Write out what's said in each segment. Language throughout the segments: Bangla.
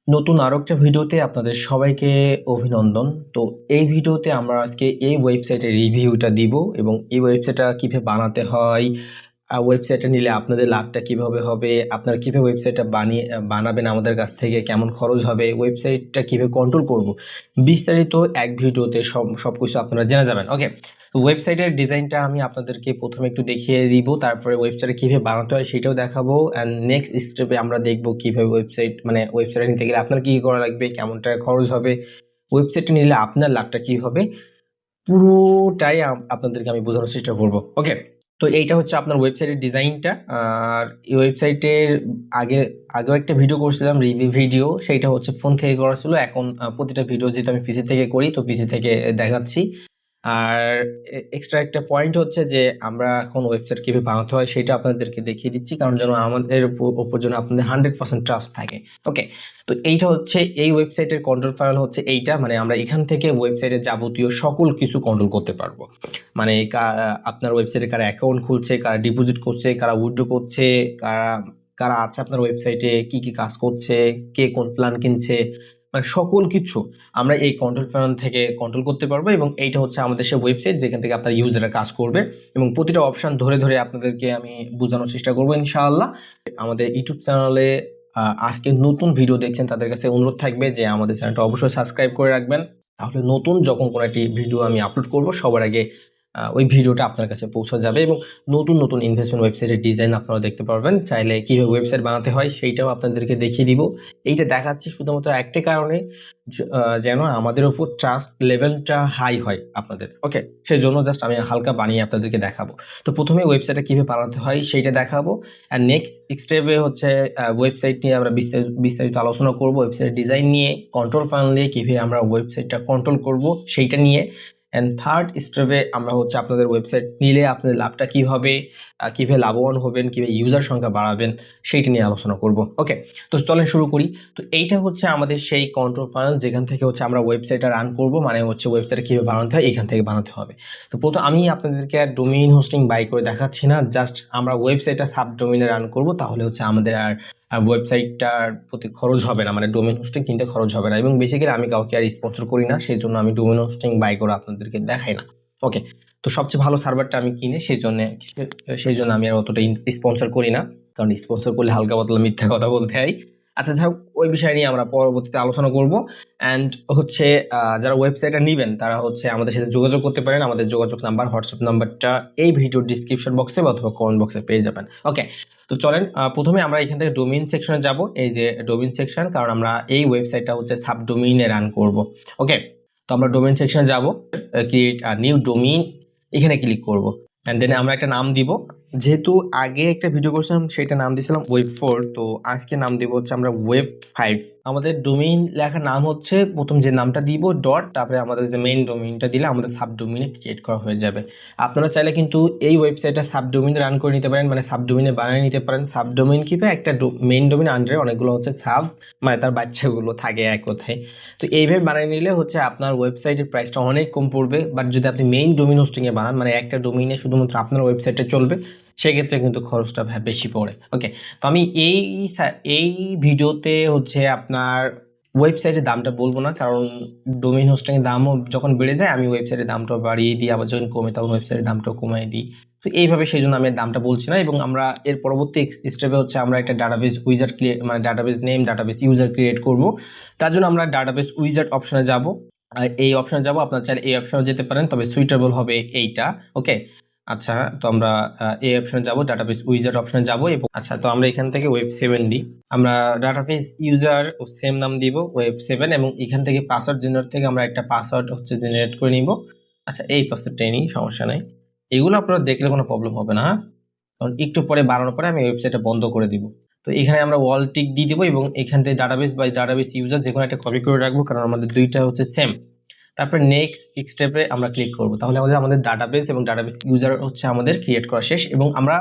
নতুন আরো একটা ভিডিওতে আপনাদের সবাইকে অভিনন্দন। তো এই ভিডিওতে আমরা আজকে এই ওয়েবসাইটের রিভিউটা দিব এবং এই ওয়েবসাইটটা কিভাবে বানাতে হয়, ওয়েবসাইটটা নিলে আপনাদের লাভটা কিভাবে হবে, আপনারা কিভাবে ওয়েবসাইটটা বানাবেন আমাদের কাছ থেকে, কেমন খরচ হবে, ওয়েবসাইটটা কিভাবে কন্ট্রোল করব, বিস্তারিত এক ভিডিওতে সবকিছু আপনারা জেনে যাবেন। ওকে, ওয়েবসাইটের ডিজাইনটা আমি আপনাদেরকে প্রথমে একটু দেখিয়ে দিব, তারপরে ওয়েবসাইটে কীভাবে বানাতে হয় সেটাও দেখাবো, অ্যান্ড নেক্সট স্টেপে আমরা দেখব কীভাবে ওয়েবসাইট নিতে গেলে আপনার কী করা লাগবে, কেমন টাকা খরচ হবে, ওয়েবসাইটটা নিলে আপনার লাভটা কী হবে, পুরোটাই আপনাদেরকে আমি বোঝানোর চেষ্টা করব। ওকে, তো এইটা হচ্ছে আপনার ওয়েবসাইটের ডিজাইনটা। আর এই ওয়েবসাইটের আগে আগেও একটা ভিডিও করছিলাম, রিভিউ ভিডিও, সেইটা হচ্ছে ফোন থেকে করা ছিল। এখন প্রতিটা ভিডিও যেহেতু আমি পিসি থেকে করি, তো পিসি থেকে দেখাচ্ছি। আর এক্সট্রা একটা পয়েন্ট হচ্ছে যে আমরা এখন ওয়েবসাইট কীভাবে বানাতে হয় সেটা আপনাদেরকে দেখিয়ে দিচ্ছি, কারণ যেন আমাদের উপর যেন আপনাদের 100% ট্রাস্ট থাকে। ওকে, তো এইটা হচ্ছে এই ওয়েবসাইটের কন্ট্রোল প্যানেল হচ্ছে এইটা, মানে আমরা এখান থেকে ওয়েবসাইটের যাবতীয় সকল কিছু কন্ট্রোল করতে পারবো। মানে আপনার ওয়েবসাইটে কারা অ্যাকাউন্ট খুলছে, কারা ডিপোজিট করছে, কারা উইথড্র করছে, কারা কারা আছে আপনার ওয়েবসাইটে, কি কি কাজ করছে, কে কোন প্ল্যান কিনছে, মানে সকল কিছু আমরা এই কন্ট্রোল প্যানেল থেকে কন্ট্রোল করতে পারবো। এবং এইটা হচ্ছে আমাদের সেই ওয়েবসাইট যেখান থেকে আপনার ইউজাররা কাজ করবে, এবং প্রতিটা অপশান ধরে ধরে আপনাদেরকে আমি বোঝানোর চেষ্টা করবো ইনশাআল্লাহ। আমাদের ইউটিউব চ্যানেলে আজকে নতুন ভিডিও দেখছেন তাদের কাছে অনুরোধ থাকবে যে আমাদের চ্যানেলটা অবশ্যই সাবস্ক্রাইব করে রাখবেন, তাহলে নতুন যখন কোনো একটি ভিডিও আমি আপলোড করব সবার আগে ওই ভিডিওটা আপনার কাছে পৌঁছে যাবে। এবং নতুন নতুন ইনভেস্টমেন্ট ওয়েবসাইটের ডিজাইন আপনারা দেখতে পারবেন। চাইলে কীভাবে ওয়েবসাইট বানাতে হয় সেইটাও আপনাদেরকে দেখিয়ে দিব। এইটা দেখাচ্ছি শুধুমাত্র একটা কারণে, যেন আমাদের উপর ট্রাস্ট লেভেলটা হাই হয় আপনাদের। ওকে, সেই জন্য জাস্ট আমি হালকা বানিয়ে আপনাদেরকে দেখাবো। তো প্রথমে ওয়েবসাইটটা কীভাবে বানাতে হয় সেইটা দেখাবো, আর নেক্সট স্টেপে হচ্ছে ওয়েবসাইট নিয়ে আমরা বিস্তারিত আলোচনা করব, ওয়েবসাইটের ডিজাইন নিয়ে, কন্ট্রোল প্যানেল নিয়ে কীভাবে আমরা ওয়েবসাইটটা কন্ট্রোল করব সেইটা নিয়ে, অ্যান্ড থার্ড স্টেপে আমরা হচ্ছে আপনাদের ওয়েবসাইট নিলে আপনাদের লাভটা কী হবে, কীভাবে লাভবান হবেন, কীভাবে ইউজার সংখ্যা বাড়াবেন সেইটা নিয়ে আলোচনা করব। ওকে, তো চলেন শুরু করি। তো এইটা হচ্ছে আমাদের সেই কন্ট্রোল প্যানেল যেখান থেকে হচ্ছে আমরা ওয়েবসাইটটা রান করব, মানে হচ্ছে ওয়েবসাইটে কীভাবে বানাতে হয় এখান থেকে বানাতে হবে। তো প্রথম আমি আপনাদেরকে আর ডোমেইন হোস্টিং বাই করে দেখাচ্ছি না, জাস্ট আমরা ওয়েবসাইটটা সাবডোমেইনে রান করব, তাহলে হচ্ছে আমাদের আর ওয়েবসাইটটার প্রতি খরচ হবে না, মানে ডোমেইন হোস্টিং কিনতে খরচ হবে না। এবং বেসিক্যালি আমি কাউকে আর স্পন্সর করি না, সেই জন্য আমি ডোমেইন হোস্টিং বাই করে আপনাদেরকে দেখাই না। ওকে, তো সবচেয়ে ভালো সার্ভারটা আমি কিনে সেই জন্য আমি আর অতটা স্পন্সর করি না, কারণ স্পন্সর করলে হালকা পাতলা মিথ্যা কথা বলতে হয়। আচ্ছা যাই হোক, ওই বিষয় নিয়ে আমরা পরবর্তীতে আলোচনা করব। অ্যান্ড হচ্ছে যারা ওয়েবসাইটটা নেবেন তারা হচ্ছে আমাদের সাথে যোগাযোগ করতে পারেন। আমাদের যোগাযোগ নাম্বার, হোয়াটসঅ্যাপ নাম্বারটা এই ভিডিওর ডিসক্রিপশন বক্সে অথবা কমেন্ট বক্সে পেয়ে যাবেন। ওকে, তো চলেন প্রথমে আমরা এখান থেকে ডোমেইন সেকশনে যাব। এই যে ডোমেইন সেকশন, কারণ আমরা এই ওয়েবসাইটটা হচ্ছে সাবডোমেইনে রান করব। ওকে, তো আমরা ডোমেইন সেকশনে যাব, ক্রিয়েট নিউ ডোমেইন, এখানে ক্লিক করব, অ্যান্ড দেন আমরা একটা নাম দিব। যেহেতু আগে একটা ভিডিও করছিলাম সেটা নাম দিয়েছিলাম ওয়েব 4, তো আজকে নাম দিব হচ্ছে আমরা ওয়েব 5। আমাদের ডোমেইন লেখার নাম হচ্ছে, প্রথম যে নামটা দিব ডট, তারপরে আমাদের যে মেইন ডোমেইনটা দিলে আমাদের সাবডোমেইনে ক্রিয়েট করা হয়ে যাবে। আপনারা চাইলে কিন্তু এই ওয়েবসাইটটা সাবডোমেইনে রান করে নিতে পারেন, মানে সাবডোমেইনে বানিয়ে নিতে পারেন। সাবডোমেইন কিভাবে, একটা মেইন ডোমেইন আন্ডারে অনেকগুলো হচ্ছে সাব, মানে তার বাচ্চাগুলো থাকে এক কথায়। তো এইভাবে বানিয়ে নিলে হচ্ছে আপনার ওয়েবসাইটের প্রাইসটা অনেক কম পড়বে। বাট যদি আপনি মেইন ডোমেইন হোস্টিংয়ে বানান, মানে একটা ডোমেইনে শুধুমাত্র আপনার ওয়েবসাইটটা চলবে, সেক্ষেত্রে কিন্তু খরচটা বেশি পড়ে। ওকে, তো আমি এই ভিডিওতে হচ্ছে আপনার ওয়েবসাইটের দামটা বলবো না, কারণ ডোমেইন হোস্টিংয়ের দামও যখন বেড়ে যায় আমি ওয়েবসাইটের দামটাও বাড়িয়ে দিই, আবার যখন কমে তখন ওয়েবসাইটের দামটাও কমিয়ে দিই। তো এইভাবে সেই জন্য আমি দামটা বলছি না। এবং আমরা এর পরবর্তী স্টেপে হচ্ছে আমরা একটা ডাটাবেস উইজার্ড ক্রিয়েট, মানে database name, database user create করব। তার জন্য আমরা ডাটাবেস উইজার্ড অপশনে যাব, এই অপশনে যাব। আপনার চাইলে এই অপশনে যেতে পারেন, তবে সুইটেবল হবে এইটা। ওকে, আচ্ছা, তো আমরা এই অপশনে যাব, ডাটাবেস উইজার্ড অপশনে যাব। এবং আচ্ছা, তো আমরা এখান থেকে ওয়েব 7 দিই, আমরা ডাটাবেস ইউজার ও সেম নাম দিব ওয়েব 7, এবং এখান থেকে পাসওয়ার্ড জেনারেট থেকে আমরা একটা পাসওয়ার্ড হচ্ছে জেনারেট করে নিব। আচ্ছা, এই পাসওয়ার্ডটাই নিই, সমস্যা নেই। এগুলো আপনারা দেখলে কোনো প্রবলেম হবে না, কারণ একটু পরে বাড়ানোর পরে আমি ওয়েবসাইটটা বন্ধ করে দিব। তো এখানে আমরা ওয়াল টিক দিয়ে দেবো, এবং এখান থেকে ডাটাবেস বা ডাটাবেস ইউজার যে কোনো একটা কপি করে রাখবো, কারণ আমাদের দুইটা হচ্ছে সেম। তারপর নেক্সট স্টেপে আমরা ক্লিক করব, তাহলে আমাদের ডাটাবেস এবং ডাটাবেস ইউজার হচ্ছে আমাদের ক্রিয়েট করা শেষ। এবং আমরা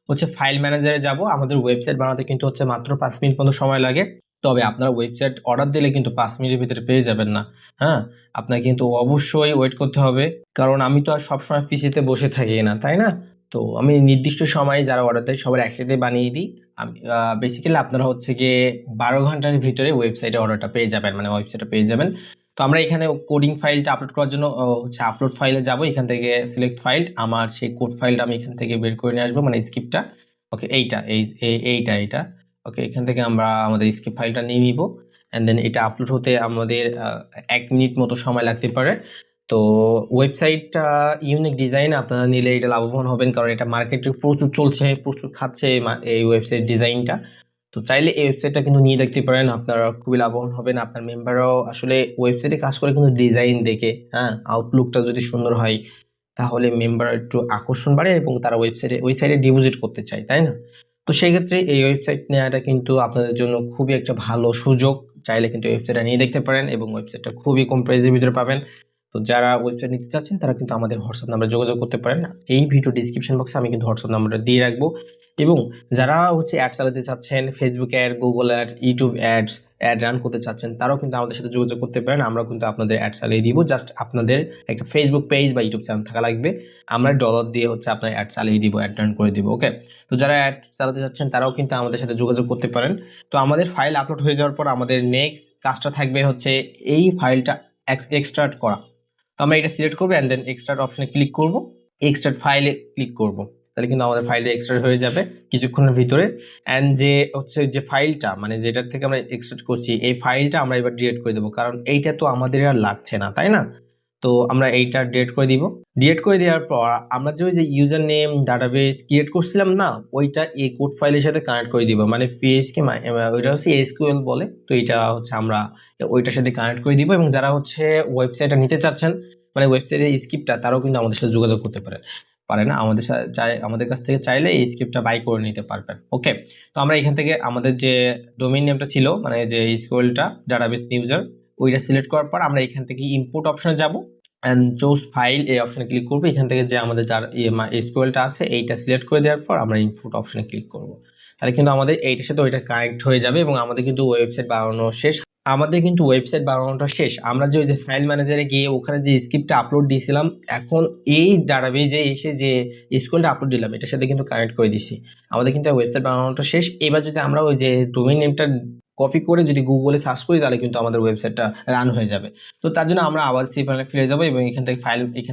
হচ্ছে ফাইল ম্যানেজারে যাব। আমাদের ওয়েবসাইট বানাতে কিন্তু হচ্ছে মাত্র 5 মিনিট মতো সময় লাগে, তবে আপনারা ওয়েবসাইট অর্ডার দিলে কিন্তু 5 মিনিটের ভিতরে পেয়ে যাবেন না। হ্যাঁ, আপনাকে কিন্তু অবশ্যই ওয়েট করতে হবে, কারণ আমি তো আর সবসময় পিসিতে বসে থাকি না, তাই না? তো আমি নির্দিষ্ট সময়ে যারা অর্ডার দেয় সবার একসাথে বানিয়ে দিই। আমি বেসিক্যালি আপনারা হচ্ছে গিয়ে 12 ঘন্টার ভিতরে ওয়েবসাইটে অর্ডারটা পেয়ে যাবেন, মানে ওয়েবসাইটটা পেয়ে যাবেন। তো আমরা এখানে কোডিং ফাইলটা আপলোড করার জন্য হচ্ছে আপলোড ফাইলে যাব, এখান থেকে সিলেক্ট ফাইল, আমার সেই কোড ফাইলটা আমি এখান থেকে বের করে নিয়ে আসবো, মানে স্ক্রিপ্টটা। ওকে, এইটা ওকে, এখান থেকে আমরা আমাদের স্ক্রিপ্ট ফাইলটা নিয়ে নিব। অ্যান্ড দেন এটা আপলোড হতে আমাদের 1 মিনিট মতো সময় লাগতে পারে। তো ওয়েবসাইটটা ইউনিক ডিজাইন আপনারা নিলে এটা লাভবান হবেন, কারণ এটা মার্কেটে প্রচুর চলছে, প্রচুর খাচ্ছে এই ওয়েবসাইট ডিজাইনটা। তো চাইলে এই ওয়েবসাইটটা কিন্তু নিয়ে দেখতে পারেন, আপনারা খুবই লাভবান হবেন। আপনার মেম্বাররাও আসলে ওয়েবসাইটে কাজ করে কিন্তু ডিজাইন দেখে, হ্যাঁ, আউটলুকটা যদি সুন্দর হয় তাহলে মেম্বার একটু আকর্ষণ বাড়ে এবং তারা ওই সাইটে ডিপোজিট করতে চায়, তাই না? তো সেই ক্ষেত্রে এই ওয়েবসাইট নেওয়াটা কিন্তু আপনাদের জন্য খুবই একটা ভালো সুযোগ। চাইলে কিন্তু ওয়েবসাইটটা নিয়ে দেখতে পারেন এবং ওয়েবসাইটটা খুবই কম প্রাইসের ভিতরে পাবেন। তো যারা ওয়েবসাইট নিতে চাচ্ছেন তারা কিন্তু আমাদের হোয়াটসঅ্যাপ নাম্বারে যোগাযোগ করতে পারেন। এই ভিডিও ডিসক্রিপশন বক্সে আমি কিন্তু হোয়াটসঅ্যাপ নাম্বারটা দিয়ে রাখবো। এবং যারা হচ্ছে অ্যাড চালাতে চাচ্ছেন, Facebook ad, Google ad, YouTube add run করতে চাচ্ছেন, তারাও কিন্তু আমাদের সাথে যোগাযোগ করতে পারেন। আমরা কিন্তু আপনাদের অ্যাড চালিয়ে দিব। জাস্ট আপনাদের একটা ফেসবুক পেজ বা ইউটিউব চ্যানেল থাকা লাগবে। আমরা ডলার দিয়ে হচ্ছে আপনার অ্যাড চালিয়ে দিব, অ্যাড রান করে দিব। ওকে, তো যারা অ্যাড চালাতে চাচ্ছেন তারাও কিন্তু আমাদের সাথে যোগাযোগ করতে পারেন। তো আমাদের ফাইল আপলোড হয়ে যাওয়ার পর আমাদের নেক্সট কাজটা থাকবে হচ্ছে এই ফাইলটা এক্সট্রাক্ট করা। তো আমরা এটা সিলেক্ট করবো অ্যান্ড দেন এক্সট্রাক্ট অপশনে ক্লিক করব, এক্সট্রাক্ট ফাইলে ক্লিক করব, তাহলে কিন্তু আমাদের ফাইলটা এক্সট্রাক্ট হয়ে যাবে কিছুক্ষণের ভিতরে। অ্যান্ড যে হচ্ছে যে ফাইলটা, মানে যেটার থেকে আমরা এক্সট্রাক্ট করছি, এই ফাইলটা আমরা এবার ডিলিট করে দেবো, কারণ এইটা তো আমাদের আর লাগছে না, তাই না? তো আমরা এইটা ডিলিট করে দিব। ডিলিট করে দেওয়ার পর আমরা যে ওই যে ইউজার নেম ডাটাবেস ক্রিয়েট করছিলাম না, ওইটা এই কোড ফাইলের সাথে কানেক্ট করে দিব, মানে পিএইচপি ওইটা হচ্ছে এসকিউএল বলে। তো এটা হচ্ছে আমরা ওইটার সাথে কানেক্ট করে দিব। এবং যারা হচ্ছে ওয়েবসাইটটা নিতে চাচ্ছেন, মানে ওয়েবসাইটের স্ক্রিপ্টটা, তারাও কিন্তু আমাদের সাথে যোগাযোগ করতে পারেন আমাদের কাছ থেকে চাইলে এই স্ক্রিপ্টটা বাই করে নিতে পারবেন। ওকে, তো আমরা এখান থেকে আমাদের যে ডোমেইন নেমটা ছিল, মানে যে এসকিউএলটা ডাটাবেস ইউজার, ওইটা সিলেক্ট করার পর আমরা এখান থেকে ইম্পোর্ট অপশনে যাব অ্যান্ড চুজ ফাইল এই অপশনে ক্লিক করবো। এখান থেকে যে আমাদের যার এসকিউএলটা আছে এইটা সিলেক্ট করে দেওয়ার পর আমরা ইম্পোর্ট অপশনে ক্লিক করব। তাহলে কিন্তু আমাদের এইটার সাথে ওইটা কানেক্ট হয়ে যাবে এবং আমাদের কিন্তু ওয়েবসাইট বানানোটা শেষ। আমরা যে ওই যে ফাইল ম্যানেজারে গিয়ে ওখানে যে স্ক্রিপ্টটা আপলোড দিয়েছিলাম, এখন এই ডাটাবেজে এসে যে এসকিউএলটা আপলোড দিলাম এটার সাথে কিন্তু কানেক্ট করে দিছি। আমাদের কিন্তু ওয়েবসাইট বানানোটা শেষ। এবার যদি আমরা ওই যে ডোমেইন নেমটা কপি করে যদি গুগলে সার্চ করি তাহলে কিন্তু আমাদের ওয়েবসাইটটা রান হয়ে যাবে। তো তার জন্য আমরা আবার সি প্যানেলে ফিরে যাবো এবং এখান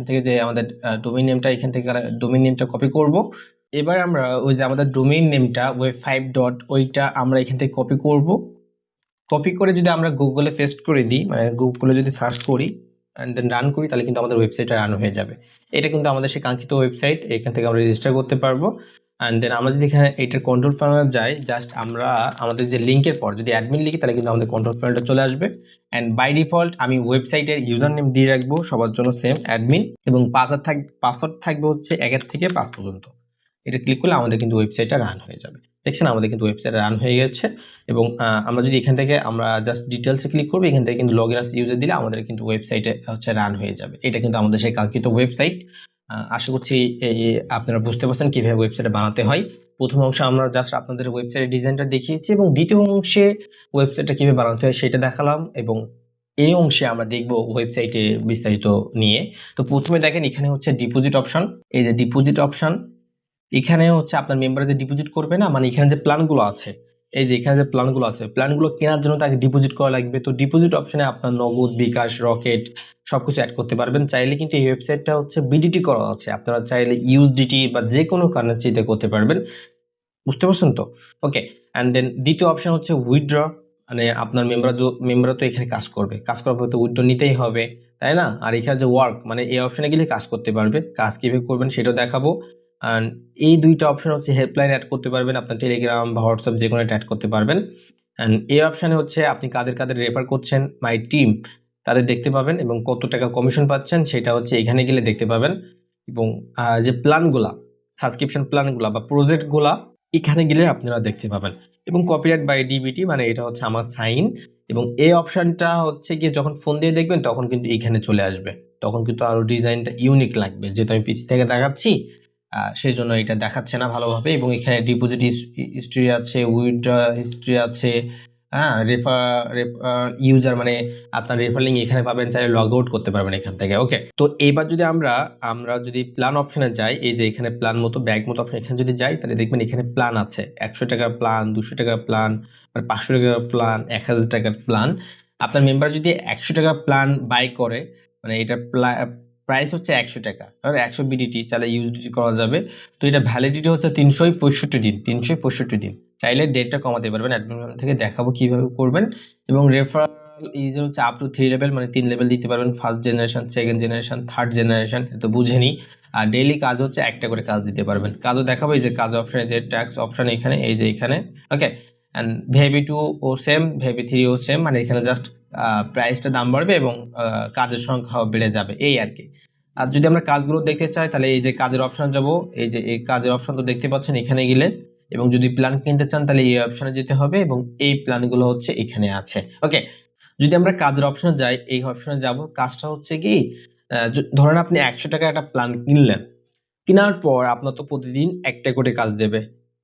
থেকে যে আমাদের ডোমেইন নেমটা, এখান থেকে ডোমেইন নেমটা কপি করব। এবার আমরা ওই যে আমাদের ডোমেইন নেমটা web5 ডট, ওইটা আমরা এখান থেকে কপি করব। কপি করে যদি আমরা গুগলে পেস্ট করে দিই, মানে গুগলে যদি সার্চ করি অ্যান্ড দেন রান করি, তাহলে কিন্তু আমাদের ওয়েবসাইটটা রান হয়ে যাবে। এটা কিন্তু আমাদের সেই কাঙ্ক্ষিত ওয়েবসাইট, এখান থেকে আমরা রেজিস্টার করতে পারবো। অ্যান্ড দেন আমরা যদি এখানে এইটার কন্ট্রোল প্যানেলে যাই, জাস্ট আমরা আমাদের যে লিঙ্কের পর যদি অ্যাডমিন লিখি তাহলে কিন্তু আমাদের কন্ট্রোল প্যানেলটা চলে আসবে। অ্যান্ড বাই ডিফল্ট আমি ওয়েবসাইটের ইউজার নেম দিয়ে রাখবো সবার জন্য সেম অ্যাডমিন, এবং পাসওয়ার্ড থাকবে হচ্ছে 1 থেকে 5 পর্যন্ত। এটা ক্লিক করলে আমাদের কিন্তু ওয়েবসাইটটা রান হয়ে যাবে। দেখছেন আমাদের কিন্তু ওয়েবসাইট রান হয়ে গেছে। এবং আমরা যদি এখান থেকে আমরা জাস্ট ডিটেলসে ক্লিক করবো, এখান থেকে কিন্তু লগইন ইউজার দিলে আমাদের কিন্তু ওয়েবসাইটে হচ্ছে রান হয়ে যাবে। এটা কিন্তু আমাদের সেই কাঙ্ক্ষিত ওয়েবসাইট। আশা করছি আপনারা বুঝতে পারছেন কীভাবে ওয়েবসাইট বানাতে হয়। প্রথম অংশে আমরা জাস্ট আপনাদের ওয়েবসাইটের ডিজাইনটা দেখিয়েছি এবং দ্বিতীয় অংশে ওয়েবসাইটটা কীভাবে বানাতে হয় সেটা দেখালাম, এবং এই অংশে আমরা দেখব ওয়েবসাইটে বিস্তারিত নিয়ে। তো প্রথমে দেখেন এখানে হচ্ছে ডিপোজিট অপশন, এই যে ডিপোজিট অপশন, এখানে হচ্ছে আপনার মেম্বারে যে ডিপোজিট করবে না, মানে এখানে যে প্ল্যানগুলো আছে, এই যে এখানে যে প্ল্যানগুলো আছে, প্ল্যানগুলো কেনার জন্য তাকে ডিপোজিট করা লাগবে। তো ডিপোজিট অপশনে আপনার নগদ, বিকাশ, রকেট সবকিছু অ্যাড করতে পারবেন। চাইলে কিন্তু এই ওয়েবসাইটটা হচ্ছে বিডিটি করা আছে, আপনারা চাইলে ইউএসডিটি বা যে কোনো কারেন্সিতে করতে পারবেন। বুঝতে পারছেন তো? ওকে, অ্যান্ড দেন দ্বিতীয় অপশন হচ্ছে উইথড্র, মানে আপনার মেম্বাররা তো এখানে কাজ করার পর তো উইথড্র নিতেই হবে, তাই না? আর এখানে যে ওয়ার্ক, মানে এই অপশনে গেলে কাজ করতে পারবে। কাজ কীভাবে করবেন সেটাও দেখাবো। অ্যান্ড এই দুইটা অপশন হচ্ছে হেল্পলাইন অ্যাড করতে পারবেন, আপনার টেলিগ্রাম বা হোয়াটসঅ্যাপ যে কোনো একটা অ্যাড করতে পারবেন। অ্যান্ড এই অপশানে হচ্ছে আপনি কাদের রেফার করছেন, মাই টিম, তাদের দেখতে পাবেন এবং কত টাকা কমিশন পাচ্ছেন সেটা হচ্ছে এখানে গেলে দেখতে পাবেন। এবং যে প্ল্যানগুলা, সাবস্ক্রিপশন প্ল্যানগুলা বা প্রজেক্টগুলা এখানে গেলে আপনারা দেখতে পাবেন। এবং কপিরাইট বাই ডিবিটি, মানে এটা হচ্ছে আমার সাইন। এবং এই অপশানটা হচ্ছে গিয়ে যখন ফোন দিয়ে দেখবেন তখন কিন্তু এখানে চলে আসবে, তখন কিন্তু আরও ডিজাইনটা ইউনিক লাগবে, যেহেতু আমি পিসি থেকে দেখাচ্ছি সেই জন্য এটা দেখাচ্ছে না ভালোভাবে। এবং এখানে ডিপোজিট হিস্ট্রি আছে, উইথড্র হিস্ট্রি আছে, হ্যাঁ, ইউজার মানে আপনার রেফার লিঙ্ক এখানে পাবেন, চাইলে লগ আউট করতে পারবেন এখান থেকে। ওকে, তো এবার যদি আমরা যদি প্ল্যান অপশনে যাই, এই যে এখানে প্ল্যান মতো ব্যাগ মতো অপশন এখানে যদি যাই, তাহলে দেখবেন এখানে প্ল্যান আছে 100 টাকার প্ল্যান, 200 টাকার প্ল্যান, 500 টাকার প্ল্যান, 1000 টাকার প্ল্যান। আপনার মেম্বার যদি 100 টাকার প্ল্যান বাই করে, মানে এটা প্রাইস হচ্ছে 100 টাকা, আর 100 বিডিটি চাইলে ইউএসডিটি করা যাবে। তো এটা ভ্যালিডিটি হচ্ছে 365 দিন, 365 দিন। চাইলে ডেটটা কমাতে পারবেন, অ্যাডমিন থেকে দেখাবো কিভাবে করবেন। এবং রেফারেল ইউজার হচ্ছে আপ টু 3 লেভেল, মানে 3 লেভেল দিতে পারবেন, first generation, second generation, third generation, তো বুঝেনি। আর ডেইলি কাজ হচ্ছে একটা করে কাজ দিতে পারবেন। কাজও দেখাবো, এই যে কাজ অপশানে, যে ট্যাক্স অপশান এখানে, এই যে এখানে। ওকে, অ্যান্ড ভেবি 2 ও সেম, ভেবি 3 ও সেম, মানে এখানে জাস্ট প্রাইসটা দাম বাড়বে এবং কাজের সংখ্যাও বেড়ে যাবে, এই আর কি। আর যদি আমরা কাজগুলো দেখতে চাই, তাহলে এই যে কাজের অপশান যাব, এই যে এই কাজের অপশান তো দেখতে পাচ্ছেন এখানে গেলে। এবং যদি প্ল্যান কিনতে চান তাহলে এই অপশানে যেতে হবে, এবং এই প্ল্যানগুলো হচ্ছে এখানে আছে। ওকে, যদি আমরা কাজের অপশানে যাই, এই অপশানে যাব, কাজটা হচ্ছে কি, ধরেন আপনি 100 টাকা একটা প্ল্যান কিনলেন, কেনার পর আপনার তো প্রতিদিন একটা করে কাজ দেবে।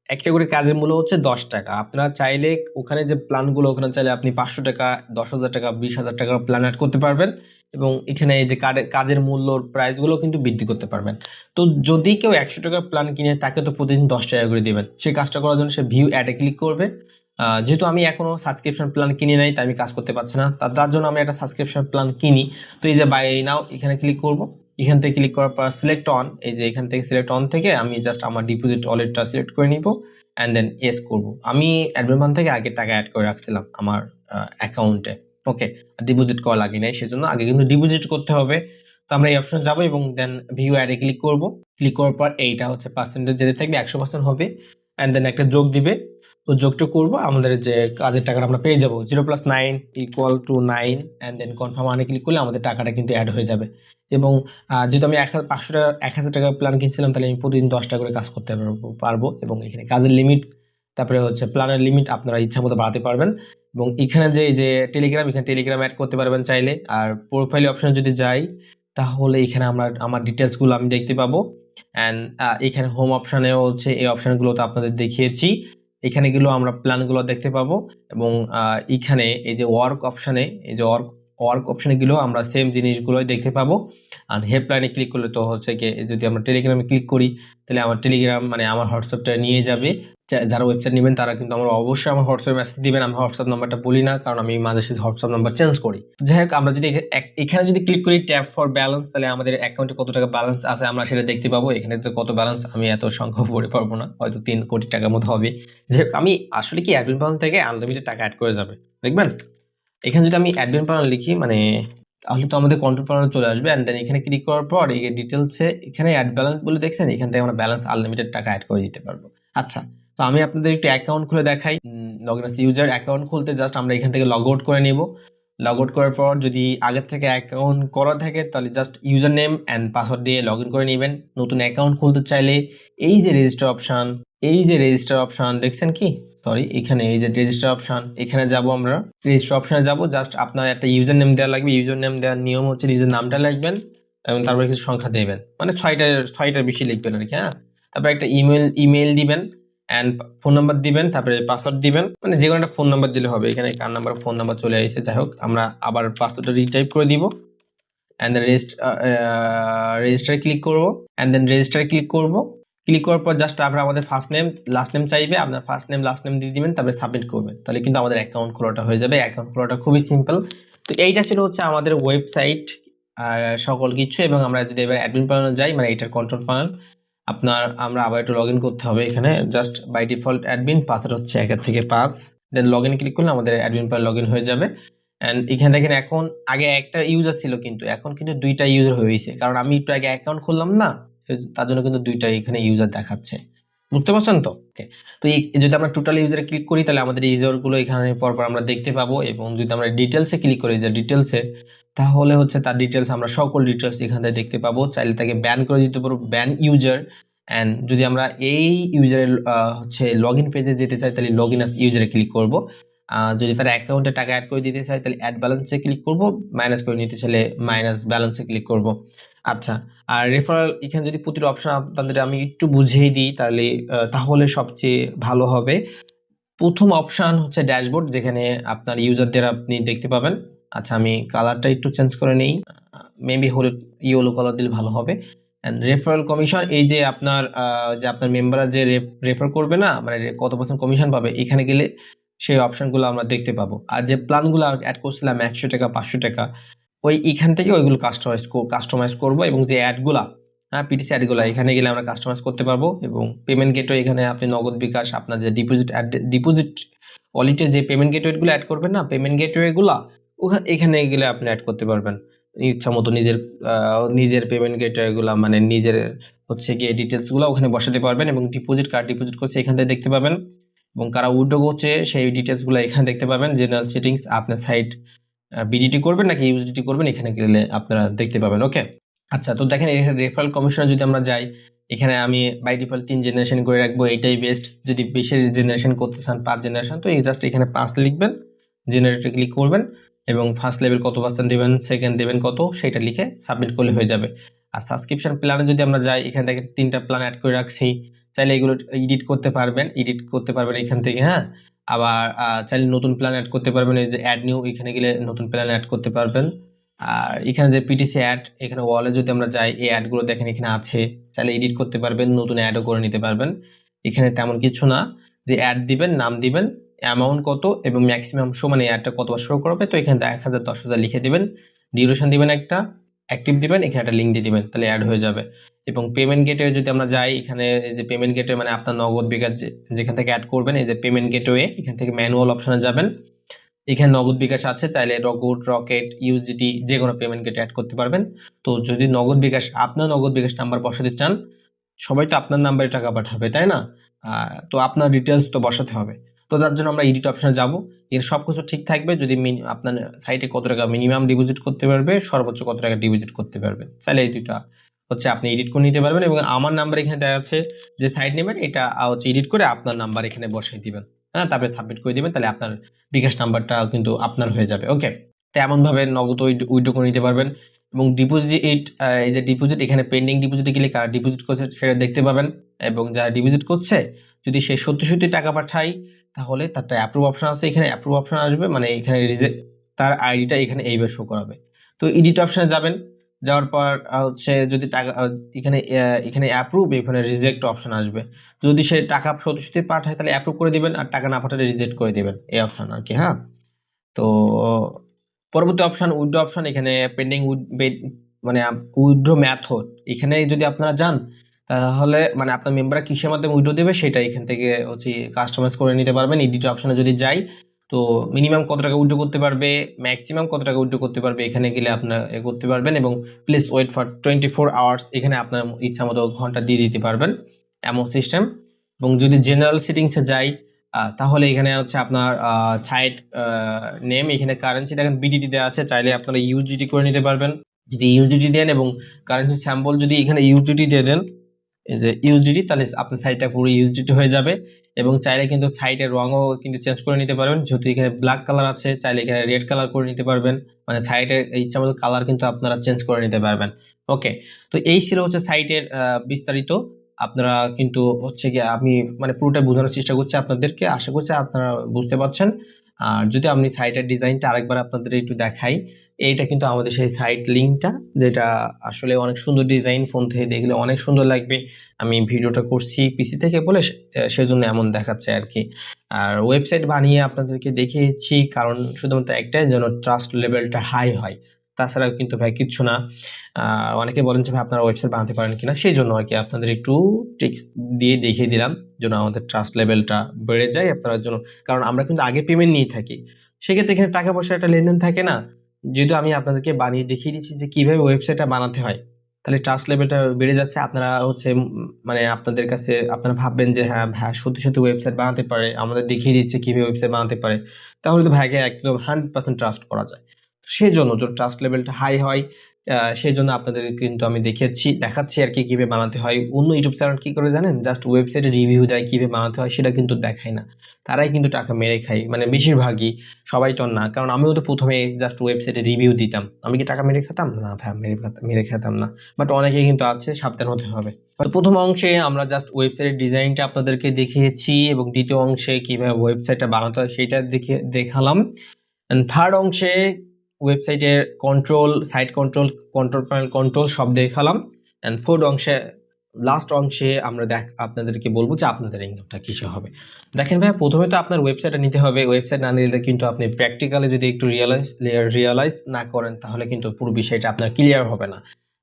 একটা করে কাজের মূল্য হচ্ছে 10 টাকা। আপনারা চাইলে ওখানে যে প্ল্যানগুলো, ওখানে চাইলে আপনি 500 টাকা, 10,000 টাকা, 20,000 টাকার প্ল্যান অ্যাড করতে পারবেন, এবং এখানে এই যে কাজের মূল্যর প্রাইসগুলো কিন্তু বৃদ্ধি করতে পারবেন। তো যদি কেউ 100 টাকার প্ল্যান কিনে, তাকে তো প্রতিদিন 10 টাকা করে দিবেন। সেই কাজটা করার জন্য সে ভিউ অ্যাডে ক্লিক করবে। যেহেতু আমি এখনও সাবস্ক্রিপশন প্ল্যান কিনে নাই, তাই আমি কাজ করতে পারছি না, তার জন্য আমি একটা সাবস্ক্রিপশন প্ল্যান কিনি। তো এই যে বাই নাও এখানে ক্লিক করব। এখান থেকে ক্লিক করার পর সিলেক্ট অন, এই যে এখান থেকে সিলেক্ট অন থেকে আমি জাস্ট আমার ডিপোজিট ওয়ালেটটা সিলেক্ট করে নিব, অ্যান্ড দেন ইয়েস করব। আমি অ্যাডমিন ফান্ড থেকে আগে টাকা অ্যাড করে রাখছিলাম আমার অ্যাকাউন্টে। ওকে, ডিপোজিট করা লাগে নাই, সেজন্য আগে কিন্তু ডিপোজিট করতে হবে। তো আমরা এই অপশনে যাবো এবং দেন ভিউ অ্যাডে ক্লিক করব। ক্লিক করার পর এইটা হচ্ছে পার্সেন্টেজ যেতে থাকবে, 100% হবে, অ্যান্ড দেন একটা যোগ দিবে। তো যোগটা করবো, আমাদের যে কাজের টাকাটা আমরা পেয়ে যাবো, 0 + 9 = 9, অ্যান্ড দেন কনফার্ম আনে ক্লিক করলে আমাদের টাকাটা কিন্তু অ্যাড হয়ে যাবে। এবং যেহেতু আমি 500 টাকা 1000 টাকার প্ল্যান কিনছিলাম, তাহলে আমি প্রতিদিন 10 টাকা করে কাজ করতে পারবো। এবং এখানে কাজের লিমিট, তারপরে হচ্ছে প্ল্যানের লিমিট আপনারা ইচ্ছা মতো বাড়াতে পারবেন। এবং এখানে যে টেলিগ্রাম, এখানে টেলিগ্রাম অ্যাড করতে পারবেন চাইলে। আর প্রোফাইল অপশনে যদি যাই, তাহলে এখানে আমার ডিটেলসগুলো আমি দেখতে পাবো। অ্যান্ড এখানে হোম অপশানেও হচ্ছে এই অপশানগুলো তো আপনাদের দেখিয়েছি, এখানে গেলো আমরা প্ল্যানগুলো দেখতে পাবো। এবং এখানে এই যে ওয়ার্ক অপশানে, এই যে ওয়ার্ক অপশানে গেলেও আমরা সেম জিনিসগুলোই দেখতে পাবো। আর হেল্পলাইনে ক্লিক করলে তো হচ্ছে কি, যদি আমরা টেলিগ্রামে ক্লিক করি, তাহলে আমার টেলিগ্রাম মানে আমার হোয়াটসঅ্যাপটা নিয়ে যাবে। যারা ওয়েবসাইট নেবেন তারা কিন্তু আমার অবশ্যই আমার হোয়াটসঅ্যাপে মেসেজ দিবেন। আমি হোয়াটসঅ্যাপ নাম্বারটা বলি না, কারণ আমি মাঝে সাঝে হোয়াটসঅ্যাপ নাম্বার চেঞ্জ করি। যাই হোক, আমরা যদি এখানে যদি ক্লিক করি ট্যাপ ফর ব্যালেন্স, তাহলে আমাদের অ্যাকাউন্টে কত টাকা ব্যালেন্স আছে আমরা সেটা দেখতে পাবো। এখানে যে কত ব্যালেন্স, আমি এত সংখ্যা পড়ে পারবো না, হয়তো 3 কোটি টাকার মতো হবে। যাই হোক, আমি আসলে কি অ্যাডমিন প্ল্যান থেকে আনলিমিটেড টাকা অ্যাড করে যাবে, দেখবেন। এখানে যদি আমি অ্যাডমিন প্ল্যান লিখি, মানে তাহলে তো আমাদের কন্ট্রোল প্ল্যানে চলে আসবে। অ্যান্ড দেন এখানে ক্লিক করার পর এই ডিটেলসে এখানে অ্যাড ব্যালেন্স বলে দেখছেন, এখান থেকে আমরা ব্যালেন্স আনলিমিটেড টাকা অ্যাড করে দিতে পারবো। আচ্ছা, তো আমি আপনাদের একটু অ্যাকাউন্ট খুলে দেখাই। লগইন ইউজার অ্যাকাউন্ট খুলতে জাস্ট আমরা এখান থেকে লগ আউট করে নিব। লগ আউট করার পর যদি আগের থেকে অ্যাকাউন্ট করা থাকে, তাহলে just user name and password দিয়ে লগ ইন করে নেবেন। নতুন অ্যাকাউন্ট খুলতে চাইলে এই যে রেজিস্টার অপশান দেখছেন কি, সরি, এখানে এই যে রেজিস্টার অপশান, এখানে যাব, আমরা রেজিস্টার অপশানে যাব। জাস্ট আপনার একটা ইউজার নেম দেওয়া লাগবে। ইউজার নেম দেওয়ার নিয়ম হচ্ছে নিজের নামটা লিখবেন এবং তারপরে কিছু সংখ্যা দেবেন, মানে 6টার বেশি লিখবেন আর কি। হ্যাঁ, তারপরে একটা ইমেল দিবেন, অ্যান্ড ফোন নাম্বার দিবেন, তারপরে পাসওয়ার্ড দিবেন, মানে যে কোনো একটা ফোন নাম্বার দিলে হবে। এখানে কার নাম্বার, ফোন নাম্বার চলে আসছে। যাই হোক, আমরা আবার পাসওয়ার্ডটা রিটাইপ করে দিব, অ্যান্ড দেন রেজিস্টারে ক্লিক করব, অ্যান্ড দেন রেজিস্টারে ক্লিক করব। ক্লিক করার পর জাস্ট আমরা আমাদের ফার্স্ট নেম লাস্ট নেম চাইবে, আপনার ফার্স্ট নেম লাস্ট নেম দিয়ে দিবেন, তারপরে সাবমিট করবেন। তাহলে কিন্তু আমাদের অ্যাকাউন্ট খোলাটা হয়ে যাবে। অ্যাকাউন্ট খোলাটা খুবই সিম্পল। তো এইটা ছিল হচ্ছে আমাদের ওয়েবসাইট সকল কিছু। এবং আমরা যদি এবার অ্যাডমিন প্যানেলে যাই, মানে এটার কন্ট্রোল প্যানেল, আমরা আবার একটু লগ ইন করতে হবে। এখানে just by default admin, password হচ্ছে 1 থেকে 5, দেন লগ ইন ক্লিক করলে আমাদের অ্যাডমিন প্যানেল লগ ইন হয়ে যাবে। অ্যান্ড এখানে দেখেন, এখন আগে একটা ইউজার ছিল, কিন্তু এখন কিন্তু 2টা ইউজার হয়ে গেছে, কারণ আমি একটু আগে অ্যাকাউন্ট খুললাম না, তার জন্য কিন্তু 2টা এখানে ইউজার দেখাচ্ছে। বুঝতে পারছেন তো? ওকে, তো যদি আমরা টোটাল ইউজারে ক্লিক করি, তাহলে আমাদের ইউজারগুলো এখানে পরপর আমরা দেখতে পাবো। এবং যদি আমরা ডিটেলসে ক্লিক করি, যে ডিটেলসে, তাহলে হচ্ছে তার ডিটেলস, আমরা সকল ডিটেলস এখান থেকে দেখতে পাবো। চাইলে তাকে ব্যান করে দিতে পারবো, ব্যান ইউজার। অ্যান্ড যদি আমরা এই ইউজারের হচ্ছে লগ ইন পেজে যেতে চাই, তাহলে লগ ইন আস ইউজারে ক্লিক করবো। যদি তার অ্যাকাউন্টে টাকা অ্যাড করে দিতে চাই, তাহলে অ্যাড ব্যালেন্সে ক্লিক করব, মাইনাস করে নিতে চাইলে মাইনাস ব্যালেন্সে ক্লিক করব। আচ্ছা, আর রেফারেল, এখানে যদি প্রতিটা অপশন আপনাদের আমি একটু বুঝিয়ে দিই, তাহলে সবচেয়ে ভালো হবে। প্রথম অপশান হচ্ছে ড্যাশবোর্ড, যেখানে আপনার ইউজারদের আপনি দেখতে পাবেন। আচ্ছা, আমি কালারটা একটু চেঞ্জ করে নেই, মেবি হলুদ ইয়েলো কালার দিলে ভালো হবে। অ্যান্ড রেফারেল কমিশন, এই যে আপনার মেম্বাররা যে রেফার করবে না, মানে কত পার্সেন্ট কমিশন পাবে, এখানে গেলে সেই অপশানগুলো আমরা দেখতে পাবো। আর যে প্ল্যানগুলো অ্যাড করছিলাম 100 টাকা 500 টাকা, এখান থেকে ওইগুলো কাস্টমাইজ করবো। এবং যে অ্যাডগুলা, হ্যাঁ, পিটিসি অ্যাডগুলো এখানে গেলে আমরা কাস্টমাইজ করতে পারবো। এবং পেমেন্ট গেটওয়ে, এখানে আপনি নগদ বিকাশ, আপনার যে ডিপোজিট ওয়ালেটে যে পেমেন্ট গেটওয়েগুলো অ্যাড করবেন না, পেমেন্ট গেটওয়েগুলো এখানে গেলে আপনি অ্যাড করতে পারবেন ইচ্ছা মতো। নিজের পেমেন্ট গেটওয়েগুলো, মানে নিজের হচ্ছে গিয়ে ডিটেলসগুলো ওখানে বসাতে পারবেন। এবং কার্ড ডিপোজিট করছে এখান থেকে দেখতে পাবেন। এবং কারা উইথড্র করছে সেই ডিটেলসগুলো এখানে দেখতে পাবেন। জেনারেল সেটিংস, আপনার সাইট বিজিটি করবেন নাকি ইউজিটি করবেন, এখানে গেলে আপনারা দেখতে পাবেন। ওকে, আচ্ছা, তো দেখেন এখানে রেফারেল কমিশনে যদি আমরা যাই, এখানে আমি বাই ডিফল্ট 3 জেনারেশন করে রাখবো, এটাই বেস্ট। যদি বেশি জেনারেশন করতে চান 5 জেনারেশন, তো এই জাস্ট এখানে 5 লিখবেন, জেনারেটে ক্লিক করবেন এবং ফার্স্ট লেভেল কত পার্সেন্ট দেবেন, সেকেন্ড দেবেন কত, সেটা লিখে সাবমিট করলে হয়ে যাবে। আর সাবস্ক্রিপশন প্ল্যানে যদি আমরা যাই, এখানে দেখেন 3টা প্ল্যান অ্যাড করে রাখছি, চাইলে এগুলো এডিট করতে পারবেন এখান থেকে, হ্যাঁ। আবার চাইলে নতুন প্ল্যান অ্যাড করতে পারবেন, এই যে অ্যাড নিউ, এখানে গেলে নতুন প্ল্যান অ্যাড করতে পারবেন। আর এখানে যে পিটিসি অ্যাড, এখানে ওয়ালে যদি আমরা যাই, এই অ্যাডগুলো দেখেন এখানে আছে, চাইলে এডিট করতে পারবেন, নতুন অ্যাডও করে নিতে পারবেন। এখানে তেমন কিছু না, যে অ্যাড দিবেন, নাম দিবেন, অ্যামাউন্ট কত এবং ম্যাক্সিমাম শো, মানে অ্যাডটা কতবার শো করবে, তো এখানে 1000 10,000 লিখে দিবেন, ডিউরেশন দিবেন, একটা অ্যাক্টিভ দিবেন, এখানে একটা লিঙ্ক দিয়ে দিবেন, তাহলে অ্যাড হয়ে যাবে। এবং পেমেন্ট গেটওয়ে যদি আমরা যাই, এখানে এই যে পেমেন্ট গেটওয়ে, মানে আপনার নগদ বিকাশ যেখান থেকে অ্যাড করবেন, এই যে পেমেন্ট গেটওয়ে, এখান থেকে ম্যানুয়াল অপশনে যাবেন, এখানে নগদ বিকাশ আছে, চাইলে রকেট, ইউএসডিটি যে কোনো পেমেন্ট গেটে অ্যাড করতে পারবেন। তো যদি আপনার নগদ বিকাশ নাম্বার বসাতে চান, সবাই তো আপনার নাম্বারে টাকা পাঠাবে, তাই না? তো আপনার ডিটেলস তো বসাতে হবে। তো তার জন্য আমরা এডিট অপশনে যাব, এর সব কিছু ঠিক থাকবে। যদি আপনার সাইটে কত টাকা মিনিমাম ডিপোজিট করতে পারবে, সর্বোচ্চ কত টাকা ডিপোজিট করতে পারবে, চাইলে এই দুটা হচ্ছে আপনি এডিট করে নিতে পারবেন। এবং আমার নাম্বার এখানে দেওয়া আছে, যে সাইট নেবেন, এটা হচ্ছে এডিট করে আপনার নাম্বার এখানে বসাই দিবেন, হ্যাঁ, তারপরে সাবমিট করে দিবেন, তাহলে আপনার বিকাশ নাম্বারটা কিন্তু আপনার হয়ে যাবে। ওকে, তো এমনভাবে নগদ উইথড্র করে নিতে পারবেন। এবং ডিপোজিট, এই যে ডিপোজিট, এখানে পেন্ডিং ডিপোজিটে গেলে কারা ডিপোজিট করছে সেটা দেখতে পাবেন। এবং যারা ডিপোজিট করছে, যদি সে সত্যি টাকা পাঠায়, তাহলে তারটা অ্যাপ্রুভ অপশন আছে, এখানে অ্যাপ্রুভ অপশন আসবে, মানে এখানে তার আইডিটা এখানে এইভাবে শো করাবে। তো এডিট অপশনে যাবেন, যাওয়ার পর হচ্ছে যদি টাকা এখানে অ্যাপ্রুভ, এখানে রিজেক্ট অপশন আসবে। যদি সে টাকা সত্যি পাঠায়, তাহলে অ্যাপ্রুভ করে দিবেন, আর টাকা না পাঠালে রিজেক্ট করে দিবেন, এই অপশন আর কি, হ্যাঁ। তো পরবর্তী অপশন উইথড্র অপশন, এখানে পেন্ডিং মানে উইথড্র মেথড, এখানে যদি আপনারা যান, তাহলে মানে আপনার মেম্বাররা কিসের মাধ্যমে উইথড্র দেবে সেটা এখান থেকে হচ্ছে কাস্টমাইজ করে নিতে পারবেন। এডিট অপশনে যদি যাই, তো মিনিমাম কত টাকা উইথড্র করতে পারবে, ম্যাক্সিমাম কত টাকা উইথড্র করতে পারবে, এখানে গেলে আপনার করতে পারবেন। এবং প্লিজ ওয়েট ফর 24 আওয়ার্স, এখানে আপনার ইচ্ছা মতো ঘন্টা দিয়ে দিতে পারবেন, এমন সিস্টেম। এবং যদি জেনারেল সেটিংসে যাই, তাহলে এখানে হচ্ছে আপনার সাইট নেম, এখানে কারেন্সি দেখেন বিডিটি দেওয়া আছে, চাইলে আপনারা ইউজিটি করে নিতে পারবেন। যদি ইউজিটি দেন এবং কারেন্সি স্যাম্পল যদি এখানে ইউজিটি দিয়ে দেন, এই যে ইউজিটি, তাহলে আপনার সাইটটা পুরো ইউজিটি হয়ে যাবে। এবং চাইলে কিন্তু সাইটের রঙও কিন্তু চেঞ্জ করে নিতে পারবেন, যেহেতু এখানে ব্ল্যাক কালার আছে, চাইলে এখানে রেড কালার করে নিতে পারবেন, মানে সাইটের ইচ্ছা মতো কালার কিন্তু আপনারা চেঞ্জ করে নিতে পারবেন। ওকে, তো এই ছিল হচ্ছে সাইটের বিস্তারিত। আপনারা কিন্তু হচ্ছে কি, আমি মানে পুরোটা বোঝানোর চেষ্টা করছি আপনাদেরকে, আশা করছি আপনারা বুঝতে পারছেন। আর যদি আমি সাইটের ডিজাইনটা আরেকবার আপনাদের একটু দেখাই, এইটা কিন্তু আমাদের সেই সাইট লিঙ্কটা, যেটা আসলে অনেক সুন্দর ডিজাইন, ফোন থেকে দেখলে অনেক সুন্দর লাগবে। আমি ভিডিওটা করছি পিসি থেকে বলে সেজন্য এমন দেখাচ্ছে আর কি। আর ওয়েবসাইট বানিয়ে আপনাদেরকে দেখিয়েছি কারণ শুধুমাত্র একটাই, যেন ট্রাস্ট লেভেলটা হাই হয়, তাছাড়া কিন্তু ভাই কিচ্ছু না। অনেকে বলেন যে ভাই আপনারা ওয়েবসাইট বানাতে পারেন কিনা, সেই জন্য আর কি আপনাদের একটু টিপস দিয়ে দেখিয়ে দিলাম, যেন আমাদের ট্রাস্ট লেভেলটা বেড়ে যায় আপনার জন্য। কারণ আমরা কিন্তু আগে পেমেন্ট নিয়ে থাকি, সেক্ষেত্রে এখানে টাকা পয়সার একটা লেনদেন থাকে না। যেহেতু আমি আপনাদেরকে বানিয়ে দেখিয়ে দিচ্ছি যে কীভাবে ওয়েবসাইটটা বানাতে হয়, তাহলে ট্রাস্ট লেভেলটা বেড়ে যাচ্ছে। আপনারা হচ্ছে মানে আপনাদের কাছে আপনারা ভাববেন যে হ্যাঁ ভাই সত্যি ওয়েবসাইট বানাতে পারে, আমাদের দেখিয়ে দিচ্ছে কীভাবে ওয়েবসাইট বানাতে পারে, তাহলে তো ভাইকে একদম 100% ট্রাস্ট করা যায়। সেই জন্য যদি ট্রাস্ট লেভেলটা হাই হয়, সেই জন্য আপনাদের কিন্তু আমি দেখাচ্ছি আর কি কীভাবে বানাতে হয়। অন্য ইউটিউব চ্যানেল কী করে জানেন, জাস্ট ওয়েবসাইটে রিভিউ দেয় কীভাবে বানাতে হয় সেটা কিন্তু দেখায় না, তারাই কিন্তু টাকা মেরে খায়, মানে বেশিরভাগই, সবাই তো না। কারণ আমিও তো প্রথমে জাস্ট ওয়েবসাইটে রিভিউ দিতাম, আমি কি টাকা মেরে খেতাম না? ভাই মেরে খেতাম না, বাট অনেকেই কিন্তু আছে, সাবধান হতে হবে। তো প্রথম অংশে আমরা জাস্ট ওয়েবসাইটের ডিজাইনটা আপনাদেরকে দেখিয়েছি এবং দ্বিতীয় অংশে কীভাবে ওয়েবসাইটটা বানাতে হয় সেইটা দেখালাম। থার্ড অংশে ওয়েবসাইটের সাইট কন্ট্রোল প্যানেল কন্ট্রোল সব দেখালাম। অ্যান্ড ফোর্থ অংশে লাস্ট অংশে আমরা আপনাদেরকে বলবো যে আপনাদের ইনকামটা কিসে হবে। দেখেন ভাই, প্রথমে তো আপনার ওয়েবসাইটটা নিতে হবে। ওয়েবসাইট না নিলে কিন্তু আপনি প্র্যাকটিক্যালি যদি একটু রিয়ালাইজ না করেন তাহলে কিন্তু পুরো বিষয়টা আপনার ক্লিয়ার হবে না।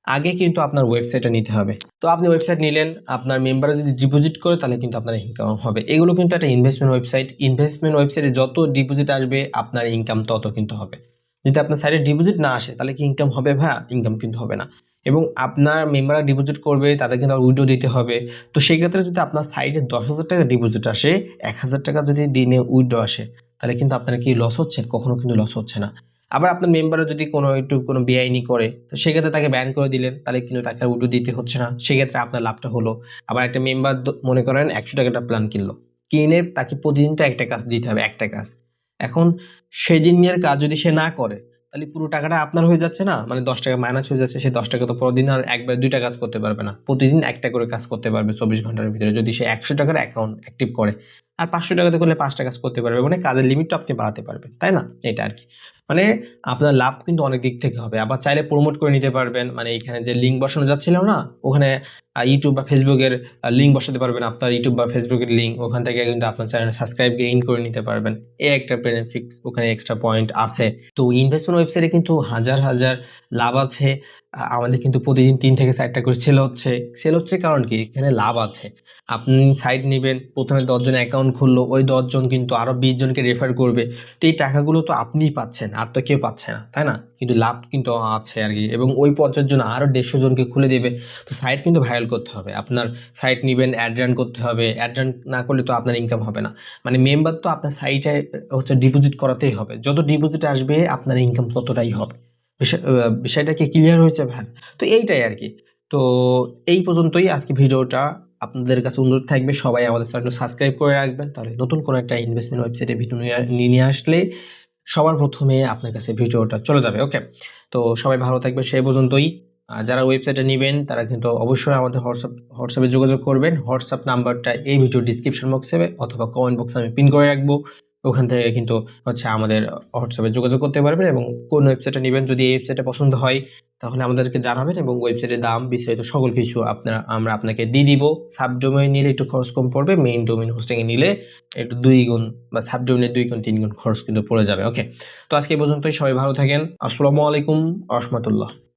আগে কিন্তু আপনার ওয়েবসাইটটা নিতে হবে। তো আপনি ওয়েবসাইট নিলেন, আপনার মেম্বাররা যদি ডিপোজিট করে তাহলে কিন্তু আপনার ইনকাম হবে। এগুলো কিন্তু একটা ইনভেস্টমেন্ট ওয়েবসাইটে যত ডিপোজিট আসবে আপনার ইনকাম তত কিন্তু হবে। যদি আপনার সাইটে ডিপোজিট না আসে তাহলে কি ইনকাম হবে ভাই? ইনকাম কিন্তু হবে না। এবং আপনার মেম্বাররা ডিপোজিট করবে, তাদের কিন্তু উইড্রো দিতে হবে। তো সেই ক্ষেত্রে যদি আপনার সাইটে 10,000 টাকা ডিপোজিট আসে, 1,000 টাকা যদি দিনে উইড্রো আসে, তাহলে কিন্তু আপনার কি লস হচ্ছে? কখনো কিন্তু লস হচ্ছে না। আবার আপনার মেম্বাররা যদি কোনো বেআইনি করে, তো সেক্ষেত্রে তাকে ব্যান করে দিলেন, তাহলে কিন্তু টাকা উইড্রো দিতে হচ্ছে না, সেক্ষেত্রে আপনার লাভটা হলো। আবার একটা মেম্বার মনে করেন 100 টাকাটা প্ল্যান কিনে তাকে প্রতিদিন তো একটা কাজ দিতে হবে, একটা কাজ। এখন সেই দিনের কাজ যদি সে না করে তাহলে পুরো টাকাটা আপনার হয়ে যাচ্ছে না, মানে 10 টাকা মাইনাস হয়ে যাচ্ছে। সেই 10 টাকা তো প্রতিদিন আর একবার 2টা কাজ করতে পারবে না, প্রতিদিন একটা করে কাজ করতে পারবে 24 ঘন্টার ভিতরে, যদি সে 100 টাকার অ্যাকাউন্ট অ্যাক্টিভ করে। আর 500 টাকাতে করলে 5টা কাজ করতে পারবে, মানে কাজের লিমিটটা আপনি বাড়াতে পারবেন, তাই না? এটা আর কি, মানে আপনার লাভ কিন্তু অনেক দিক থেকে হবে। আবার চাইলে প্রমোট করে নিতে পারবেন, মানে এখানে যে লিঙ্ক বসানো যাচ্ছিল না, ওখানে ইউটিউব বা ফেসবুকের লিঙ্ক বসাতে পারবেন, আপনার ইউটিউব বা ফেসবুকের লিঙ্ক, ওখান থেকে কিন্তু আপনার চ্যানেল সাবস্ক্রাইব গেইন করে নিতে পারবেন। এই একটা বেনিফিট, ওখানে এক্সট্রা পয়েন্ট আছে। তো ইনভেস্টমেন্ট ওয়েবসাইটে কিন্তু হাজার হাজার লাভ আছে। আমাদের কিন্তু প্রতিদিন 3 থেকে 4টা করে সেল হচ্ছে কারণ কি, এখানে লাভ আছে। আপনি সাইট নেবেন, প্রথমে 10 জন অ্যাকাউন্ট খুললো, ওই 10 জন কিন্তু আরও 20 জনকে রেফার করবে। তো এই টাকাগুলো তো আপনিই পাচ্ছেন, আর তো কেউ পাচ্ছে না, তাই না? কিন্তু লাভ কিন্তু আছে আর কি। এবং ওই 50 জন আরও 150 জনকে খুলে দেবে। তো সাইট কিন্তু ভাইরাল করতে হবে, আপনার সাইট নেবেন, অ্যাড রান করতে হবে। অ্যাড রান না করলে তো আপনার ইনকাম হবে না, মানে মেম্বার তো আপনার সাইটে ডিপোজিট করাতেই হবে। যত ডিপোজিট আসবে আপনার ইনকাম ততটাই হবে। বিষয়টা কি ক্লিয়ার হয়েছে ভাই? তো এইটাই আর কি। তো এই পর্যন্তই আজকে ভিডিওটা। আপনাদের কাছে অনুরোধ থাকবে সবাই আমাদের চ্যানেলটা সাবস্ক্রাইব করে রাখবেন, তাহলে নতুন কোনো একটা ইনভেস্টমেন্ট ওয়েবসাইটে ভিডিও নিয়ে আসলে সবার প্রথমে আপনার কাছে ভিডিওটা চলে যাবে। ওকে, তো সবাই ভালো থাকবে সেই পর্যন্তই। যারা ওয়েবসাইটে নেবেন তারা কিন্তু অবশ্যই আমাদের হোয়াটসঅ্যাপে যোগাযোগ করবেন। হোয়াটসঅ্যাপ নাম্বারটা এই ভিডিও ডিসক্রিপশন বক্সে অথবা কমেন্ট বক্সে আমি পিন করে রাখবো। ওখান থেকে কিন্তু আমাদের হোয়াটসঅ্যাপে যোগাযোগ করতে পারবেন এবং কোন ওয়েবসাইটে নেবেন, যদি এই ওয়েবসাইটে পছন্দ হয় তাহলে আমাদেরকে জানাবেন এবং ওয়েবসাইটের দাম বিস্তারিত সকল কিছু আমরা আপনাকে দিয়ে দিব। সাবডোমেইন নিলে একটু খরচ কম পড়বে, মেইন ডোমেইন হোস্টিংয়ে নিলে একটু 2 গুণ বা সাবডোমেইনের 2 গুণ 3 গুণ খরচ কিন্তু পড়ে যাবে। ওকে, তো আজকে এই পর্যন্তই, সবাই ভালো থাকেন। আসসালামু আলাইকুম ওয়া রাহমাতুল্লাহ।